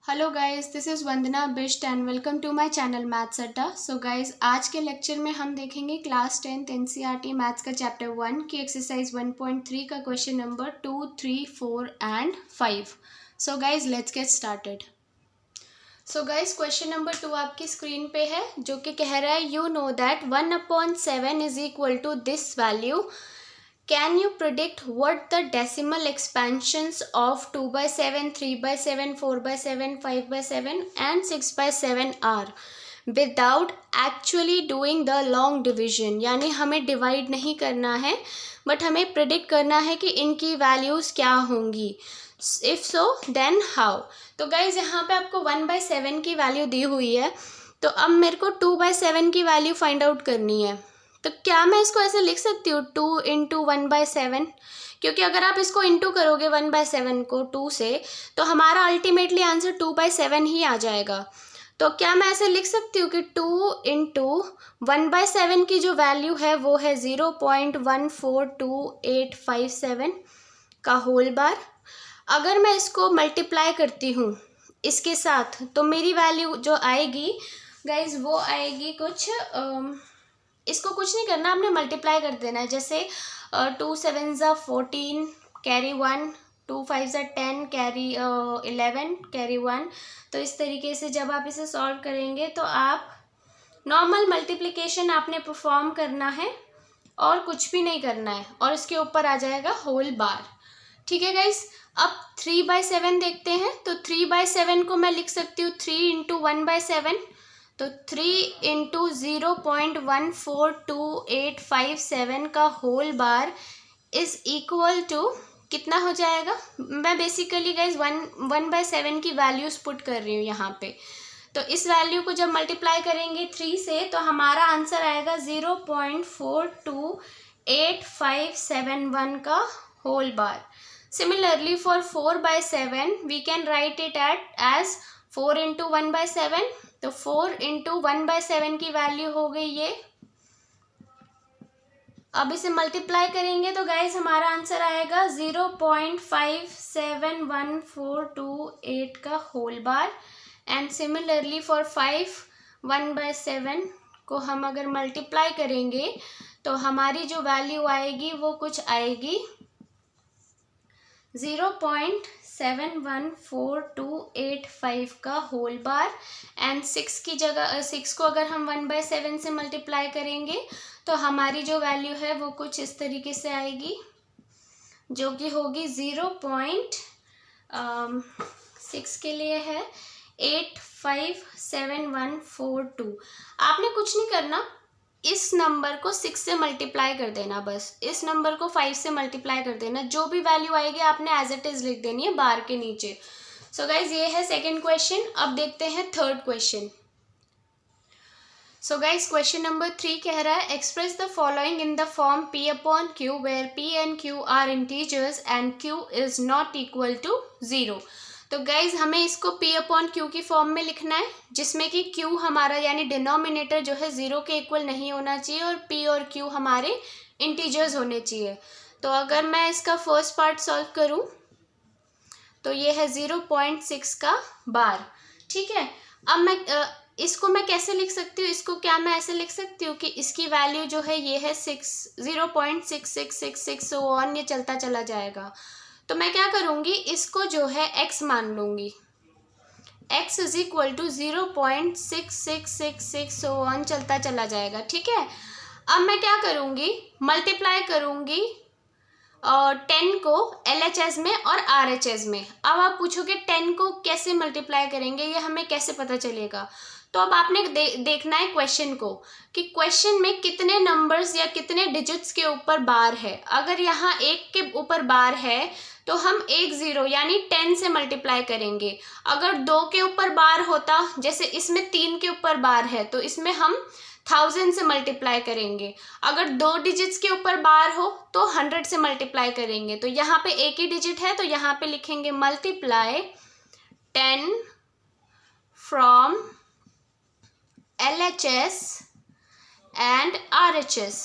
Hello guys, this is Vandana Bisht and welcome to my channel maths Adda. So guys, आज के lecture में हम देखेंगे क्लास 10th एनसीईआरटी मैथ्स का चैप्टर 1 की एक्सरसाइज 1.3 का question number 2, 3, 4 and 5। So guys, let's get started. So guys, question number 2 आपकी screen पे है, जो कि कह रहा है you know that 1/7 is equal to this value. Can you predict what the decimal expansions of 2/7, 3/7, 4/7, 5/7 and 6/7 are without actually doing the long division? यानी हमें डिवाइड नहीं करना है, बट हमें प्रिडिक्ट करना है कि इनकी वैल्यूज़ क्या होंगी। If so then how. तो गाइज, यहाँ पे आपको 1/7 की वैल्यू दी हुई है, तो अब मेरे को 2/7 की वैल्यू फाइंड आउट करनी है। तो क्या मैं इसको ऐसे लिख सकती हूँ 2 इंटू 1/7? क्योंकि अगर आप इसको इंटू करोगे 1/7 को 2 से, तो हमारा अल्टीमेटली आंसर 2/7 ही आ जाएगा। तो क्या मैं ऐसे लिख सकती हूँ कि 2 इंटू 1/7 की जो वैल्यू है वो है 0.142857 का होल बार। अगर मैं इसको मल्टीप्लाई करती हूँ इसके साथ, तो मेरी वैल्यू जो आएगी गाइज, वो आएगी कुछ इसको कुछ नहीं करना, आपने मल्टीप्लाई कर देना है। जैसे 2 7 ज़ा 14 कैरी 1, 2 5 ज़ा 10 कैरी 11 कैरी 1। तो इस तरीके से जब आप इसे सॉल्व करेंगे तो आप नॉर्मल मल्टीप्लिकेशन आपने परफॉर्म करना है और कुछ भी नहीं करना है, और इसके ऊपर आ जाएगा होल बार। ठीक है गाइस, अब 3/7 देखते हैं। तो 3/7 को मैं लिख सकती हूँ 3 इंटू 1/7। तो 3 इंटू 0.142857 का whole bar is equal to कितना हो जाएगा? मैं बेसिकली गाइज 1/7 की वैल्यूज पुट कर रही हूँ यहाँ पे। तो इस वैल्यू को जब मल्टीप्लाई करेंगे 3 से, तो हमारा आंसर आएगा 0.42871 का whole bar. Similarly for 4/7 we can write it as 4 into 1/7। तो 4 इंटू 1/7 की वैल्यू हो गई ये। अब इसे मल्टीप्लाई करेंगे तो गाइज हमारा आंसर आएगा 0.571428 का whole bar. And similarly for 5 1/7 को हम अगर मल्टीप्लाई करेंगे तो हमारी जो वैल्यू आएगी वो कुछ आएगी 0.714285 का होल बार। एंड 6 की जगह 6 को अगर हम 1/7 से मल्टीप्लाई करेंगे तो हमारी जो वैल्यू है वो कुछ इस तरीके से आएगी, जो कि होगी 0.6 के लिए है 857142। आपने कुछ नहीं करना, इस नंबर को 6 से मल्टीप्लाई कर देना, बस इस नंबर को 5 से मल्टीप्लाई कर देना। जो भी वैल्यू आएगी आपने एज इट इज लिख देनी है बार के नीचे। सो गाइज, ये है सेकंड क्वेश्चन। अब देखते हैं third question. So guys, question number 3 कह रहा है express the following in the form P/Q where P and Q are integers and Q is not equal to 0। तो गाइज, हमें इसको P/Q की फॉर्म में लिखना है, जिसमें कि Q हमारा यानी डिनोमिनेटर जो है 0 के इक्वल नहीं होना चाहिए और P और Q हमारे इंटीजर्स होने चाहिए। तो अगर मैं इसका फर्स्ट पार्ट सॉल्व करूं तो ये है 0.6 का बार। ठीक है, अब मैं इसको मैं कैसे लिख सकती हूँ? इसको क्या मैं ऐसे लिख सकती हूँ कि इसकी वैल्यू जो है ये है 0.6666 सो ऑन, ये चलता चला जाएगा। तो मैं क्या करूँगी, इसको जो है x मान लूँगी, x is equal to 0.6666 so on चलता चला जाएगा। ठीक है, अब मैं क्या करूँगी, मल्टीप्लाई करूँगी 10 को LHS में और RHS में। अब आप पूछोगे 10 को कैसे मल्टीप्लाई करेंगे, ये हमें कैसे पता चलेगा? तो अब आपने देखना है क्वेश्चन को, कि क्वेश्चन में कितने नंबर्स या कितने डिजिट्स के ऊपर बार है। अगर यहाँ 1 के ऊपर बार है तो हम 1 0 यानी 10 से मल्टीप्लाई करेंगे। अगर 2 के ऊपर बार होता, जैसे इसमें 3 के ऊपर बार है, तो इसमें हम 1000 से मल्टीप्लाई करेंगे। अगर 2 डिजिट्स के ऊपर बार हो तो 100 से मल्टीप्लाई करेंगे। तो यहाँ पे एक ही डिजिट है, तो यहाँ पे लिखेंगे multiply 10 from LHS and RHS।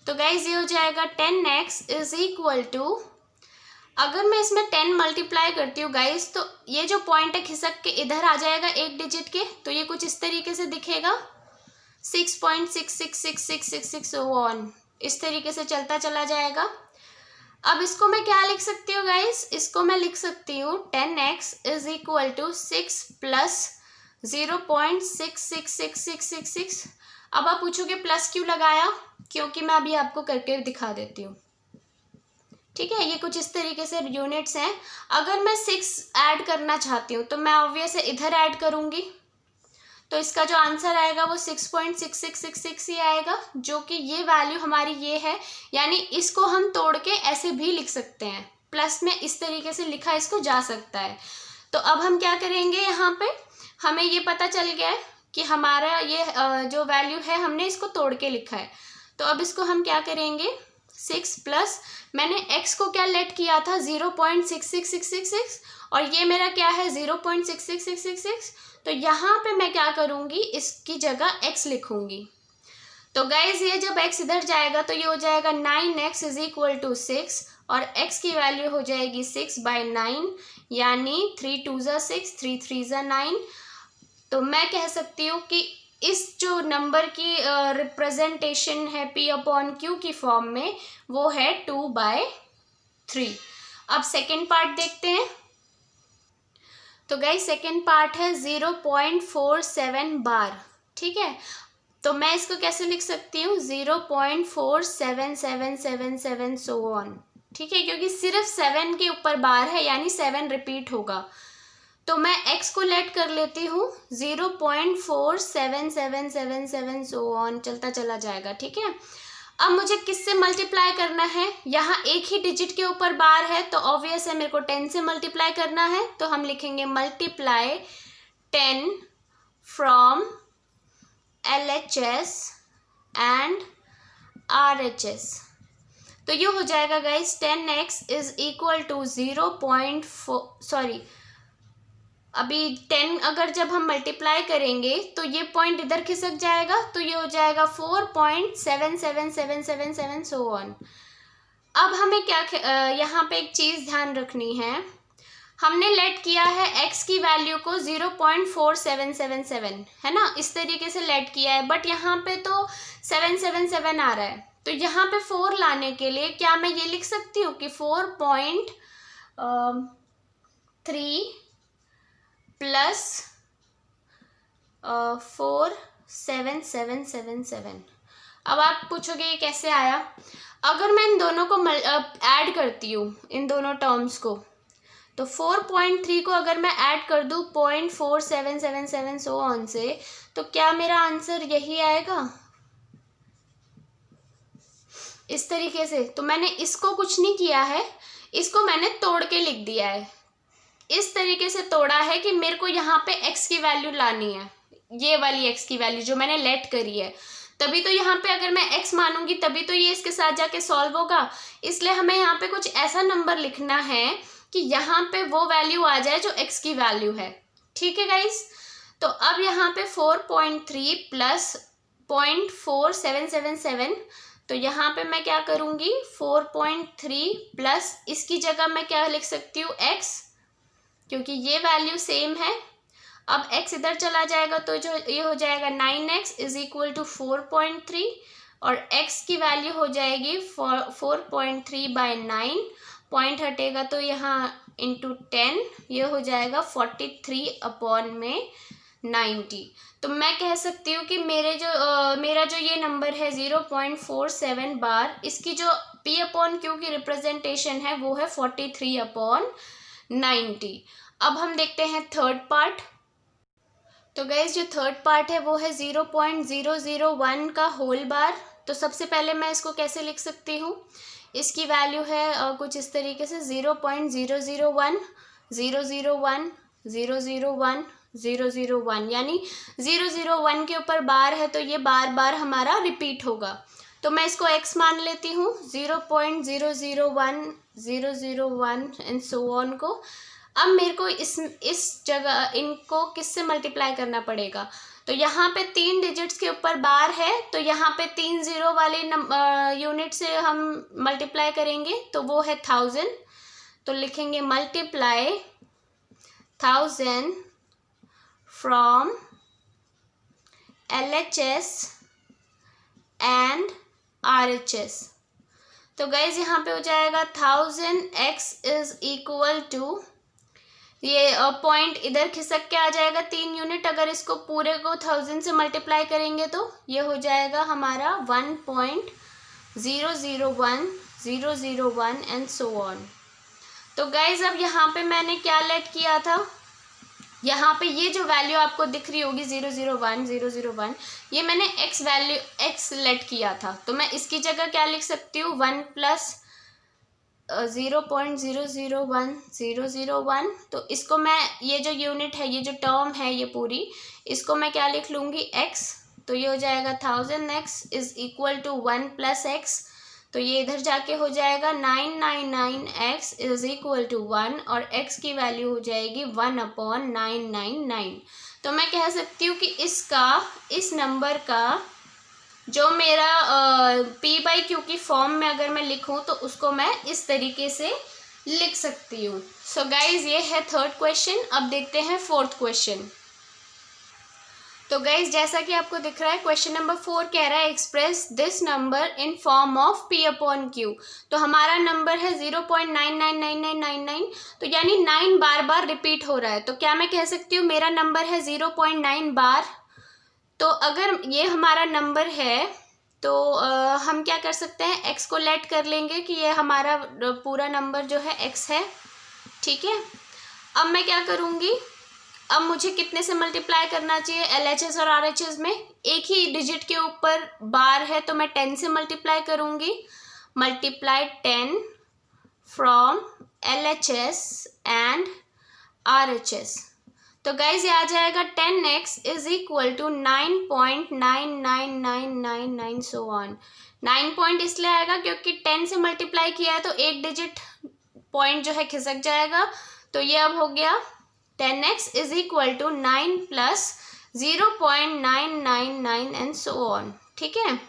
तो गाइज, ये हो जाएगा 10x इज इक्वल टू अगर मैं इसमें 10 मल्टीप्लाई करती हूँ गाइस, तो ये जो पॉइंट है खिसक के इधर आ जाएगा एक डिजिट के, तो ये कुछ इस तरीके से दिखेगा 6.66666 सो ऑन, इस तरीके से चलता चला जाएगा। अब इसको मैं क्या लिख सकती हूँ गाइस, इसको मैं लिख सकती हूँ 10x is equal to 6 plus 0.666666। अब आप पूछोगे प्लस क्यों लगाया, क्योंकि मैं अभी आपको करके दिखा देती हूँ। ठीक है, ये कुछ इस तरीके से यूनिट्स हैं। अगर मैं 6 ऐड करना चाहती हूँ तो मैं ऑब्वियस इधर ऐड करूँगी, तो इसका जो आंसर आएगा वो 6.6666 ही आएगा, जो कि ये वैल्यू हमारी ये है। यानी इसको हम तोड़ के ऐसे भी लिख सकते हैं, प्लस में इस तरीके से लिखा इसको जा सकता है। तो अब हम क्या करेंगे, यहाँ पे हमें ये पता चल गया है कि हमारा ये जो वैल्यू है हमने इसको तोड़ के लिखा है। तो अब इसको हम क्या करेंगे, 6 प्लस मैंने x को क्या लेट किया था 0.66666 और ये मेरा क्या है 0.66666। तो यहाँ पे मैं क्या करूँगी, इसकी जगह x लिखूँगी। तो गाइज ये जब x इधर जाएगा तो ये हो जाएगा 9x इज इक्वल टू 6 और x की वैल्यू हो जाएगी 6/9, यानी 3 2 ज़ा 6, 3 3 ज़ा 9। तो मैं कह सकती हूँ कि इस जो नंबर की रिप्रेजेंटेशन है p/q की फॉर्म में, वो है 2/3। अब सेकेंड पार्ट देखते हैं। तो गाइस सेकेंड पार्ट है 0.47 बार। ठीक है, तो मैं इसको कैसे लिख सकती हूँ 0.47777 सो ऑन। ठीक है, क्योंकि सिर्फ 7 के ऊपर बार है, यानी 7 रिपीट होगा। तो मैं x को लेट कर लेती हूँ 0.47777 सो ऑन, चलता चला जाएगा। ठीक है, अब मुझे किससे मल्टीप्लाई करना है, यहाँ एक ही डिजिट के ऊपर बार है तो ऑब्वियस है मेरे को 10 से मल्टीप्लाई करना है। तो हम लिखेंगे multiply 10 from LHS and RHS। तो ये हो जाएगा guys 10x is equal to 0.4 अभी 10 अगर जब हम मल्टीप्लाई करेंगे तो ये पॉइंट इधर खिसक जाएगा, तो ये हो जाएगा 4.77777 सो ऑन। अब हमें क्या यहाँ पे एक चीज़ ध्यान रखनी है, हमने लेट किया है x की वैल्यू को 0.4777 है ना, इस तरीके से लेट किया है, बट यहाँ पे तो 777 आ रहा है। तो यहाँ पे 4 लाने के लिए क्या मैं ये लिख सकती हूँ कि 4.3 प्लस 47777। अब आप पूछोगे ये कैसे आया, अगर मैं इन दोनों को ऐड करती हूँ, इन दोनों टर्म्स को, तो 4.3 को अगर मैं ऐड कर दूँ 0.4777 सो ऑन से, तो क्या मेरा आंसर यही आएगा इस तरीके से। तो मैंने इसको कुछ नहीं किया है, इसको मैंने तोड़ के लिख दिया है, इस तरीके से तोड़ा है कि मेरे को यहाँ पे x की वैल्यू लानी है, ये वाली x की वैल्यू जो मैंने लेट करी है, तभी तो यहाँ पे अगर मैं x मानूंगी तभी तो ये इसके साथ जाके सॉल्व होगा। इसलिए हमें यहाँ पे कुछ ऐसा नंबर लिखना है कि यहाँ पे वो वैल्यू आ जाए जो x की वैल्यू है। ठीक है गाइस, तो अब यहाँ पे 4.3 प्लस 0.4777, तो यहाँ पे मैं क्या करूँगी 4.3 प्लस इसकी जगह मैं क्या लिख सकती हूँ x, क्योंकि ये वैल्यू सेम है। अब x इधर चला जाएगा तो जो ये हो जाएगा 9x इज इक्वल टू 4.3 और x की वैल्यू हो जाएगी 4.3/9, पॉइंट हटेगा तो यहाँ इंटू 10, ये हो जाएगा 43/90। तो मैं कह सकती हूँ कि मेरा जो ये नंबर है 0.47 बार, इसकी जो p/q की रिप्रेजेंटेशन है वो है 43/90। अब हम देखते हैं थर्ड पार्ट। तो गाइज जो थर्ड पार्ट है वो है 0.001 का होल बार। तो सबसे पहले मैं इसको कैसे लिख सकती हूँ, इसकी वैल्यू है कुछ इस तरीके से 0.001 001 001 001, यानी 001 के ऊपर बार है तो ये बार बार हमारा रिपीट होगा। तो मैं इसको x मान लेती हूँ 0.001 001 एंड सो ऑन को। अब मेरे को इस जगह इनको किससे मल्टीप्लाई करना पड़ेगा, तो यहाँ पे 3 डिजिट्स के ऊपर बार है तो यहाँ पे 3 0 वाले यूनिट से हम मल्टीप्लाई करेंगे, तो वो है 1000। तो लिखेंगे multiply 1000 from LHS and RHS। तो गाइज यहाँ पे हो जाएगा 1000x इज इक्वल टू, ये पॉइंट इधर खिसक के आ जाएगा 3 यूनिट, अगर इसको पूरे को 1000 से मल्टीप्लाई करेंगे तो ये हो जाएगा हमारा 1.001001 एंड सो ऑन। तो गाइज अब यहाँ पे मैंने क्या लेट किया था, यहाँ पे ये जो वैल्यू आपको दिख रही होगी 001, ये मैंने x वैल्यू x लेट किया था, तो मैं इसकी जगह क्या लिख सकती हूँ 1 प्लस 0.001001। तो इसको मैं, ये जो यूनिट है, ये जो टर्म है ये पूरी, इसको मैं क्या लिख लूँगी x। तो ये हो जाएगा 1000x is equal to 1 plus x, तो ये इधर जाके हो जाएगा 999x इज इक्वल टू 1 और x की वैल्यू हो जाएगी 1/999। तो मैं कह सकती हूँ कि इसका, इस नंबर का जो मेरा p/q की फॉर्म में अगर मैं लिखूं तो उसको मैं इस तरीके से लिख सकती हूँ। सो गाइज ये है थर्ड क्वेश्चन। अब देखते हैं फोर्थ क्वेश्चन। तो गाइज जैसा कि आपको दिख रहा है क्वेश्चन नंबर 4 कह रहा है express this number in form of p/q। तो हमारा नंबर है 0.999999, तो यानी 9 बार बार रिपीट हो रहा है। तो क्या मैं कह सकती हूँ मेरा नंबर है 0.9 बार। तो अगर ये हमारा नंबर है तो हम क्या कर सकते हैं, x को लेट कर लेंगे कि ये हमारा पूरा नंबर जो है x है, ठीक है। अब मैं क्या करूँगी, अब मुझे कितने से मल्टीप्लाई करना चाहिए, LHS और RHS में एक ही डिजिट के ऊपर बार है तो मैं 10 से मल्टीप्लाई करूँगी। Multiply 10 from LHS and RHS। तो गाइज ये आ जाएगा 10x is equal to 9.999999 so on. 9 point इसलिए आएगा क्योंकि 10 से मल्टीप्लाई किया है तो एक डिजिट पॉइंट जो है खिसक जाएगा। तो ये अब हो गया 10x is equal to 9 plus 0.999 and so on, ठीक है।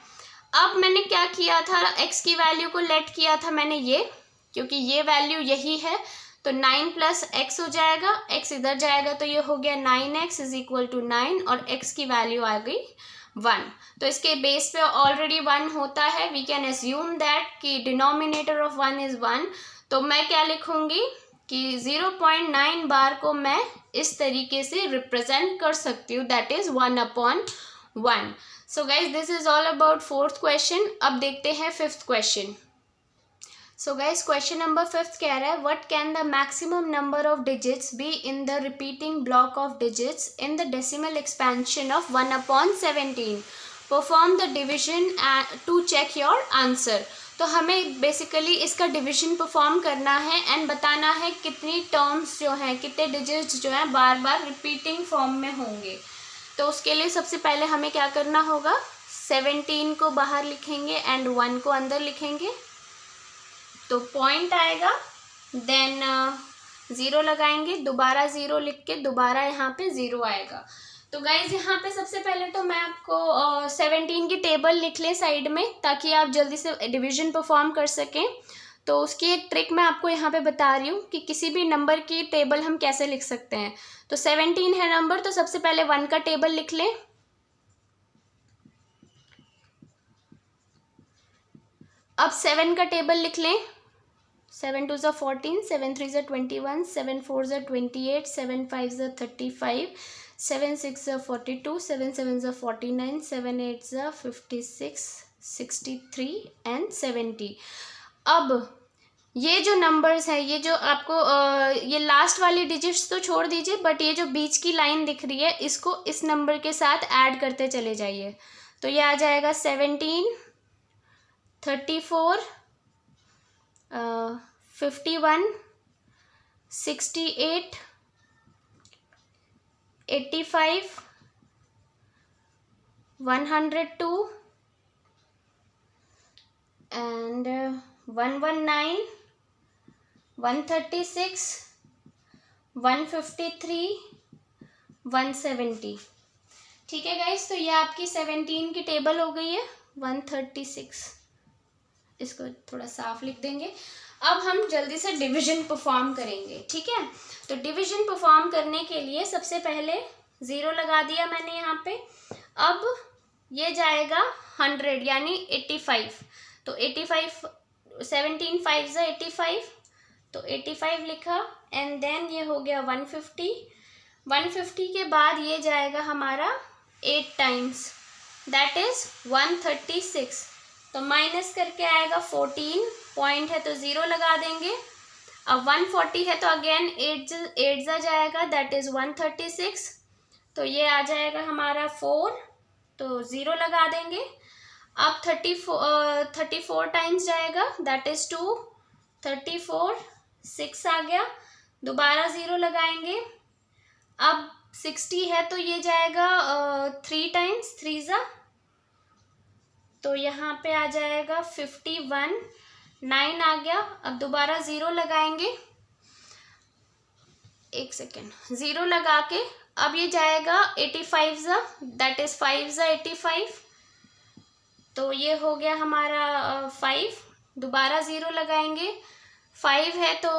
अब मैंने क्या किया था, x की वैल्यू को लेट किया था मैंने ये, क्योंकि ये वैल्यू यही है तो 9 प्लस x हो जाएगा, x इधर जाएगा तो ये हो गया 9x इज इक्वल टू 9 और x की वैल्यू आ गई 1। तो इसके बेस पे ऑलरेडी 1 होता है, वी कैन एज्यूम दैट कि डिनोमिनेटर ऑफ 1 इज 1। तो मैं क्या लिखूंगी कि 0.9 बार को मैं इस तरीके से रिप्रेजेंट कर सकती हूँ, that is 1/1। So guys this is all about fourth question. अब देखते हैं fifth question. So guys question number 5 कह रहा है what can the maximum number of digits be in the repeating block of digits in the decimal expansion of 1/17। Perform the division to check your answer. तो हमें basically इसका division perform करना है and बताना है कितनी टर्म्स जो हैं, कितने डिजिट्स जो हैं बार बार रिपीटिंग फॉर्म में होंगे। तो उसके लिए सबसे पहले हमें क्या करना होगा, 17 को बाहर लिखेंगे एंड 1 को अंदर लिखेंगे तो पॉइंट आएगा, देन 0 लगाएंगे, दोबारा 0 लिख के दोबारा यहाँ पे 0 आएगा। तो गाइज यहाँ पे सबसे पहले तो मैं आपको 17 की टेबल लिख लें साइड में ताकि आप जल्दी से डिवीजन परफॉर्म कर सकें। तो उसकी एक ट्रिक मैं आपको यहाँ पे बता रही हूँ कि किसी भी नंबर की टेबल हम कैसे लिख सकते हैं। तो 17 है नंबर, तो सबसे पहले 1 का टेबल लिख लें। अब 7 का टेबल लिख लें। 7 2 14, 7 3 21, 7 4 28, 7 5 35, 7 6 42, 7 7 49, 7 8 56, 63 एंड 70। अब ये जो नंबर्स है, ये जो आपको ये लास्ट वाली डिजिट्स तो छोड़ दीजिए, बट ये जो बीच की लाइन दिख रही है इसको इस नंबर के साथ ऐड करते चले जाइए। तो ये आ जाएगा 17, 34, 51, 68, 85, 102 and 119, 136, 153, 170। ठीक है गाइस, तो ये आपकी 17 की टेबल हो गई है। 136, इसको थोड़ा साफ लिख देंगे। अब हम जल्दी से डिवीजन परफॉर्म करेंगे, ठीक है। तो डिवीजन परफॉर्म करने के लिए सबसे पहले 0 लगा दिया मैंने यहाँ पे। अब ये जाएगा 100 यानी 85। तो 85 17 5 85, तो 85 लिखा। एंड देन ये हो गया 150। 150 के बाद ये जाएगा हमारा 8 टाइम्स, दैट इज 136। तो माइनस करके आएगा 14, पॉइंट है तो 0 लगा देंगे। अब 140 है तो अगेन 8 जा जाएगा, दैट इज 136। तो ये आ जाएगा हमारा 4, तो 0 लगा देंगे। अब 34 टाइम्स जाएगा, दैट इज 2, 34, 6 आ गया, दोबारा 0 लगाएंगे। अब 60 है तो ये जाएगा 3 टाइम्स, 3 जा, तो यहाँ पे आ जाएगा 51, 9 आ गया। अब दोबारा 0 लगाएंगे, 1 सेकेंड, 0 लगा के अब ये जाएगा 85 जा, दैट इज 5 जा 85। तो ये हो गया हमारा 5, दोबारा 0 लगाएंगे। 5 है तो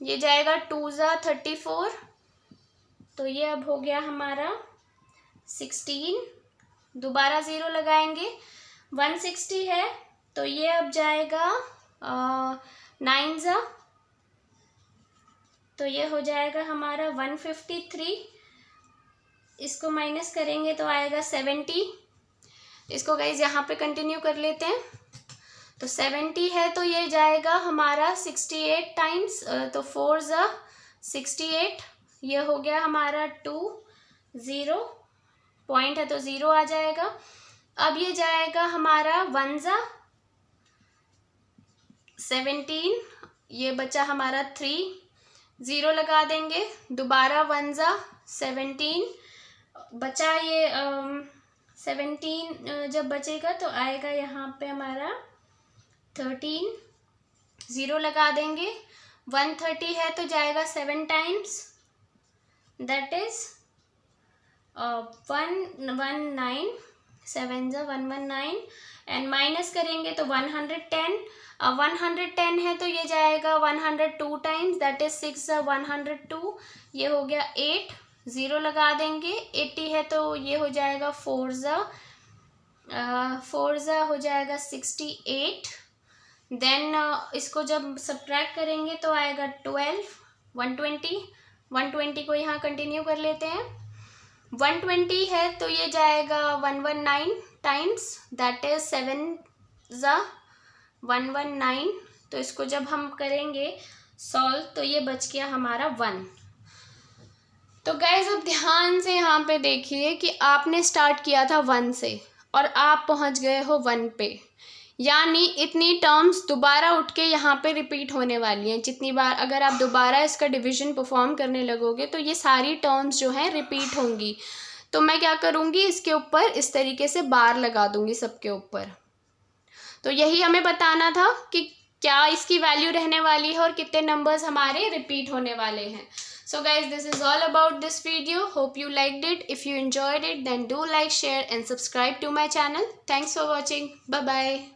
ये जाएगा 2 जा 34। तो ये अब हो गया हमारा 16, दोबारा 0 लगाएंगे। 160 है तो ये अब जाएगा 9 जा, तो ये हो जाएगा हमारा 153। इसको माइनस करेंगे तो आएगा 70। इसको गाइज यहाँ पे कंटिन्यू कर लेते हैं। तो 70 है तो ये जाएगा हमारा 68 टाइम्स, तो 4 जा 68। ये हो गया हमारा 2, 0, पॉइंट है तो 0 आ जाएगा। अब ये जाएगा हमारा 1 जा 17, ये बचा हमारा 3, 0 लगा देंगे। दोबारा 1 जा 17 बचा, ये 17 जब बचेगा तो आएगा यहाँ पे हमारा 13, 0 लगा देंगे। 130 है तो जाएगा 7 टाइम्स, दैट इज 119, 7 जा 119। एंड माइनस करेंगे तो 110। अब 110 है तो ये जाएगा 102 टाइम्स, दैट इज 6 जा 102। ये हो गया 8, 0 लगा देंगे। 80 है तो ये हो जाएगा 4 जा हो जाएगा 68। देन इसको जब सब्ट्रैक्ट करेंगे तो आएगा 12, 120 को यहाँ कंटिन्यू कर लेते हैं। 120 है तो ये जाएगा 119 टाइम्स, दैट इज 7 जा 119। तो इसको जब हम करेंगे सॉल्व तो ये बच गया हमारा 1। तो गाइज अब ध्यान से यहाँ पे देखिए कि आपने स्टार्ट किया था 1 से और आप पहुँच गए हो 1 पे, यानी इतनी टर्म्स दोबारा उठ के यहाँ पे रिपीट होने वाली हैं। जितनी बार अगर आप दोबारा इसका डिवीजन परफॉर्म करने लगोगे तो ये सारी टर्म्स जो हैं रिपीट होंगी। तो मैं क्या करूँगी, इसके ऊपर इस तरीके से बार लगा दूँगी सबके ऊपर। तो यही हमें बताना था कि क्या इसकी वैल्यू रहने वाली है और कितने नंबर्स हमारे रिपीट होने वाले हैं। So guys, this is all about this video. Hope you liked it. If you enjoyed it, then do like, share and subscribe to my channel. Thanks for watching. Bye bye.